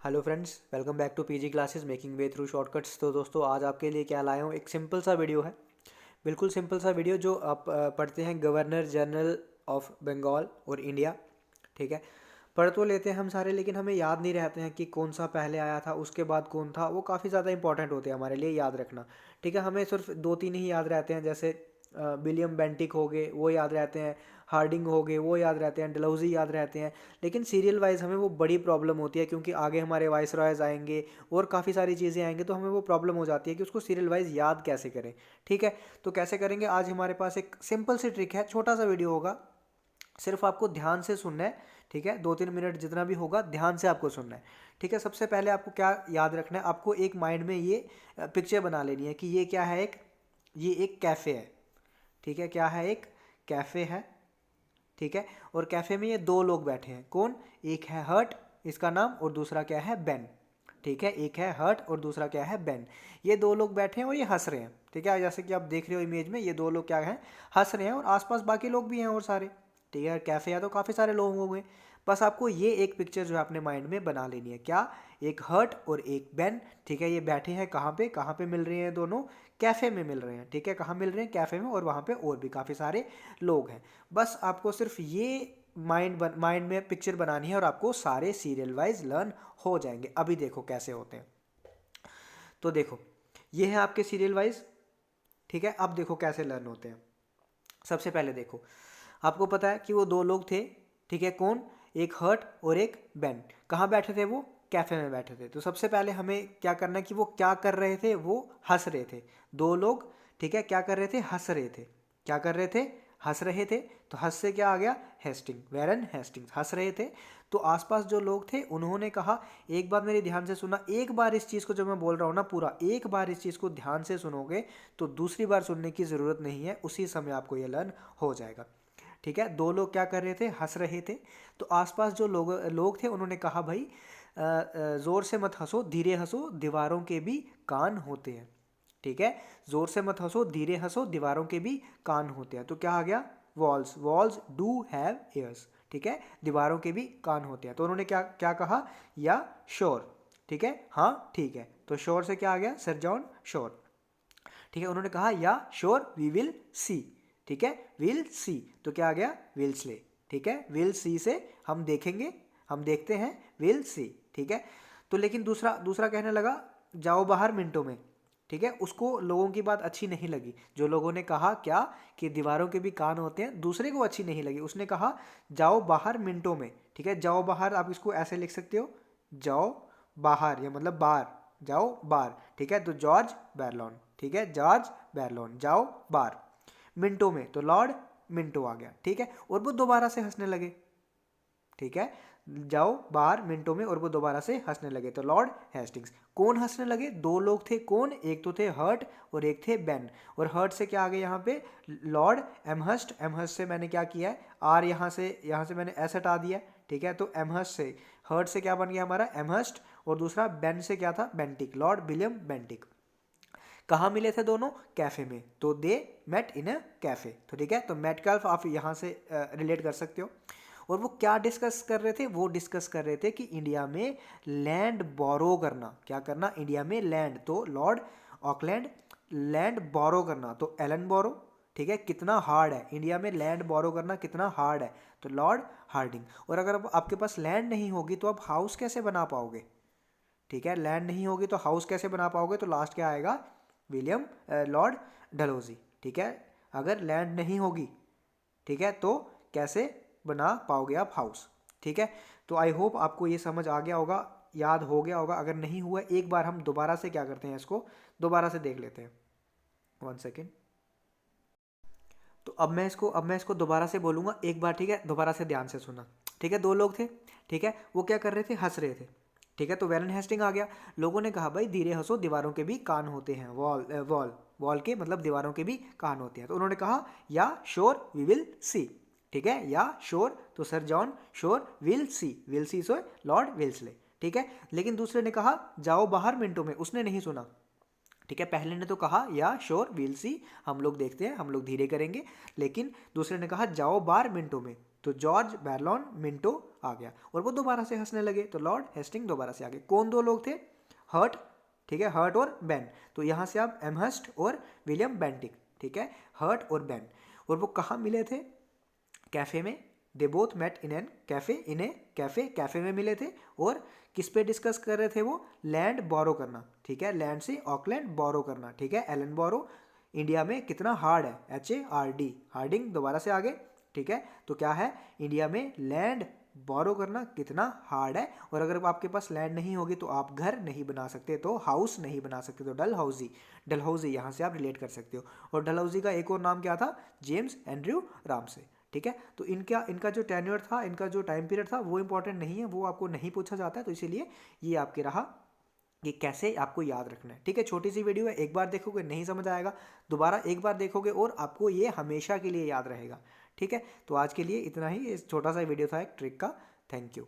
Hello friends, welcome back to PG classes making way through shortcuts. तो दोस्तों आज आपके लिए क्या लाया हूँ, एक सिंपल सा वीडियो है। बिल्कुल सिंपल सा वीडियो जो आप पढ़ते हैं गवर्नर जनरल ऑफ बंगाल और इंडिया। ठीक है, पढ़ तो लेते हैं हम सारे, लेकिन हमें याद नहीं रहते हैं कि कौन सा पहले आया था, उसके बाद कौन था। वो काफ़ी ज़्यादा इंपॉर्टेंट होते हैं हमारे लिए याद रखना। ठीक है, हमें सिर्फ दो तीन ही याद रहते हैं, जैसे विलियम बेंटिक हो गए वो याद रहते हैं, हार्डिंग हो गए वो याद रहते हैं, डलहौजी याद रहते हैं। लेकिन सीरियल वाइज हमें वो बड़ी प्रॉब्लम होती है, क्योंकि आगे हमारे वाइस रॉयज आएंगे और काफ़ी सारी चीज़ें आएंगे, तो हमें वो प्रॉब्लम हो जाती है कि उसको सीरियल वाइज याद कैसे करें। ठीक है, तो कैसे करेंगे, आज हमारे पास एक सिंपल सी ट्रिक है, छोटा सा वीडियो होगा, सिर्फ आपको ध्यान से सुनना है। ठीक है, 2-3 मिनट जितना भी होगा ध्यान से आपको सुनना है। ठीक है, सबसे पहले आपको क्या याद रखना है, आपको एक माइंड में ये पिक्चर बना लेनी है कि ये क्या है, ये एक कैफ़े है। ठीक है, क्या है, एक कैफ़े है। ठीक है, और कैफ़े में ये दो लोग बैठे हैं, कौन, एक है हर्ट इसका नाम, और दूसरा क्या है, बेन। ठीक है, एक है हर्ट और दूसरा क्या है, बेन। ये दो लोग बैठे हैं और ये हंस रहे हैं। ठीक है, जैसे कि आप देख रहे हो इमेज में, ये दो लोग क्या हैं, हंस रहे हैं, और आसपास बाकी लोग भी हैं और सारे। ठीक है, कैफ़े है तो काफ़ी सारे लोग होंगे। बस आपको ये एक पिक्चर जो है अपने माइंड में बना लेनी है, क्या, एक हर्ट और एक बेन। ठीक है, ये बैठे हैं कहाँ पे मिल रहे हैं दोनों, कैफ़े में मिल रहे हैं। ठीक है, कहाँ मिल रहे हैं, कैफ़े में, और वहाँ पे और भी काफ़ी सारे लोग हैं। बस आपको सिर्फ ये माइंड में पिक्चर बनानी है और आपको सारे सीरियल वाइज लर्न हो जाएंगे। अभी देखो कैसे होते हैं, तो देखो ये है आपके सीरियल वाइज। ठीक है, अब देखो कैसे लर्न होते हैं। सबसे पहले देखो, आपको पता है कि वो दो लोग थे। ठीक है, कौन, एक हर्ट और एक बेन। कहाँ बैठे थे वो, कैफे में बैठे थे। तो सबसे पहले हमें क्या करना है कि वो क्या कर रहे थे, वो हंस रहे थे, दो लोग। ठीक है, क्या कर रहे थे, हंस रहे थे। क्या कर रहे थे, हंस रहे थे। तो हंस से क्या आ गया, हेस्टिंग, वेरन हेस्टिंग्स हंस रहे थे। तो आसपास जो लोग थे उन्होंने कहा, एक बार मेरी ध्यान से सुनना, एक बार इस चीज़ को जो मैं बोल रहा हूँ ना पूरा, एक बार इस चीज़ को ध्यान से सुनोगे तो दूसरी बार सुनने की ज़रूरत नहीं है, उसी समय आपको ये लर्न हो जाएगा। ठीक है, दो लोग क्या कर रहे थे, हंस रहे थे। तो आसपास जो लोग लोग थे उन्होंने कहा, भाई ज़ोर से मत हंसो, धीरे हंसो, दीवारों के भी कान होते हैं। ठीक है, ज़ोर से मत हंसो, धीरे हंसो, दीवारों के भी कान होते हैं। तो क्या आ गया, walls, walls do have years. ठीक है, दीवारों के भी कान होते हैं। तो उन्होंने क्या क्या कहा, या श्योर। ठीक है, हाँ ठीक है, तो श्योर से क्या आ गया, सर जॉन श्योर। ठीक है, उन्होंने कहा, या श्योर वी विल सी। ठीक है, विल सी, तो क्या आ गया, विल स्ले। ठीक है, विल सी से हम देखेंगे, हम देखते हैं, विल सी। ठीक है, तो लेकिन दूसरा दूसरा कहने लगा, जाओ बाहर मिनटों में। ठीक है, उसको लोगों की बात अच्छी नहीं लगी। जो लोगों ने कहा क्या, कि दीवारों के भी कान होते हैं, दूसरे को अच्छी नहीं लगी। उसने कहा, जाओ बाहर मिनटों में। ठीक है, जाओ बाहर आप इसको ऐसे लिख सकते हो, जाओ बाहर, या मतलब बाहर, जाओ बाहर। ठीक है, तो जॉर्ज बैरलॉन। ठीक है, जॉर्ज बैरलॉन, जाओ बाहर मिनटों में, तो लॉर्ड मिंटो आ गया। ठीक है, और वो दोबारा से हंसने लगे। ठीक है, जाओ बाहर मिनटों में, और वो दोबारा से हंसने लगे, तो लॉर्ड हेस्टिंग्स। कौन हंसने लगे, दो लोग थे, कौन, एक तो थे हर्ट और एक थे बेन। और हर्ट से क्या आ गया यहाँ पे, लॉर्ड एमहस्ट। एमहस्ट से मैंने क्या किया है, आर यहाँ से मैंने एस हटा दिया। ठीक है, तो एमहस्ट से, हर्ट से क्या बन गया हमारा, एमहस्ट, और दूसरा बेन से क्या था, बेंटिक, लॉर्ड विलियम बेंटिक। कहाँ मिले थे दोनों, कैफे में, तो they met in a cafe. तो ठीक है, तो मेट का आप यहाँ से रिलेट कर सकते हो। और वो क्या डिस्कस कर रहे थे, वो डिस्कस कर रहे थे कि इंडिया में लैंड बोरो करना, क्या करना, इंडिया में लैंड, तो लॉर्ड ऑकलैंड, लैंड बोरो करना, तो एलन बोरो। ठीक है, कितना हार्ड है इंडिया में लैंड बोरो करना, कितना हार्ड है, तो लॉर्ड हार्डिंग। और अगर आपके पास लैंड नहीं होगी तो आप हाउस कैसे बना पाओगे। ठीक है, लैंड नहीं होगी तो हाउस कैसे बना पाओगे, तो लास्ट क्या आएगा, विलियम लॉर्ड डलहौजी। ठीक है, अगर लैंड नहीं होगी, ठीक है, तो कैसे बना पाओगे आप हाउस। ठीक है, तो आई होप आपको ये समझ आ गया होगा, याद हो गया होगा। अगर नहीं हुआ, एक बार हम दोबारा से क्या करते हैं, इसको दोबारा से देख लेते हैं। 1 सेकेंड। तो अब मैं इसको दोबारा से बोलूँगा एक बार। ठीक है, दोबारा से ध्यान से सुना। ठीक है, दो लोग थे। ठीक है, वो क्या कर रहे थे, हंस रहे थे। ठीक है, तो वेलन हेस्टिंग आ गया। लोगों ने कहा, भाई धीरे हंसो, दीवारों के भी कान होते हैं, वॉल वॉल वॉल के मतलब दीवारों के भी कान होते हैं। तो उन्होंने कहा, या श्योर वी विल सी। ठीक है, या श्योर, तो sir John sure, will see so Lord Wellesley. ठीक है, लेकिन दूसरे ने कहा, जाओ बाहर मिनटों में, उसने नहीं सुना। ठीक है, पहले ने तो कहा, या श्योर वील सी, हम लोग देखते हैं, हम लोग धीरे करेंगे। लेकिन दूसरे ने कहा, जाओ बार मिनटों में, तो जॉर्ज बैरलॉन मिंटो आ गया और वो दोबारा से हंसने लगे, तो लॉर्ड हेस्टिंग दोबारा से आ गए। कौन दो लोग थे? हर्ट, ठीक है, हर्ट और बेन। तो यहाँ से आप एमहर्स्ट और विलियम बेंटिक, ठीक है, हर्ट और बेन। और वो कहाँ मिले थे? कैफे में। They both met in an cafe, in a cafe, cafe में मिले थे। और किस पे डिस्कस कर रहे थे वो? लैंड बोरो करना, ठीक है, लैंड से ऑकलैंड बोरो करना, ठीक है, एलन बोरो इंडिया में कितना हार्ड है, HARD, हार्डिंग दोबारा से आगे, ठीक है। तो क्या है? इंडिया में लैंड बोरो करना कितना हार्ड है। और अगर आपके पास लैंड नहीं होगी तो आप घर नहीं बना सकते, तो हाउस नहीं बना सकते, तो डलहौजी, डलहौजी यहाँ से आप रिलेट कर सकते हो। और डलहौजी का एक और नाम क्या था? जेम्स एंड्रयू रामसे, ठीक है। तो इनका जो टेन्योर था, इनका जो टाइम पीरियड था वो इंपॉर्टेंट नहीं है, वो आपको नहीं पूछा जाता है, तो इसीलिए ये आपके रहा ये कैसे आपको याद रखना है, ठीक है। छोटी सी वीडियो है, एक बार देखोगे नहीं समझ आएगा, दोबारा एक बार देखोगे और आपको ये हमेशा के लिए याद रहेगा, ठीक है। तो आज के लिए इतना ही, इस छोटा सा वीडियो था एक ट्रिक का। Thank you.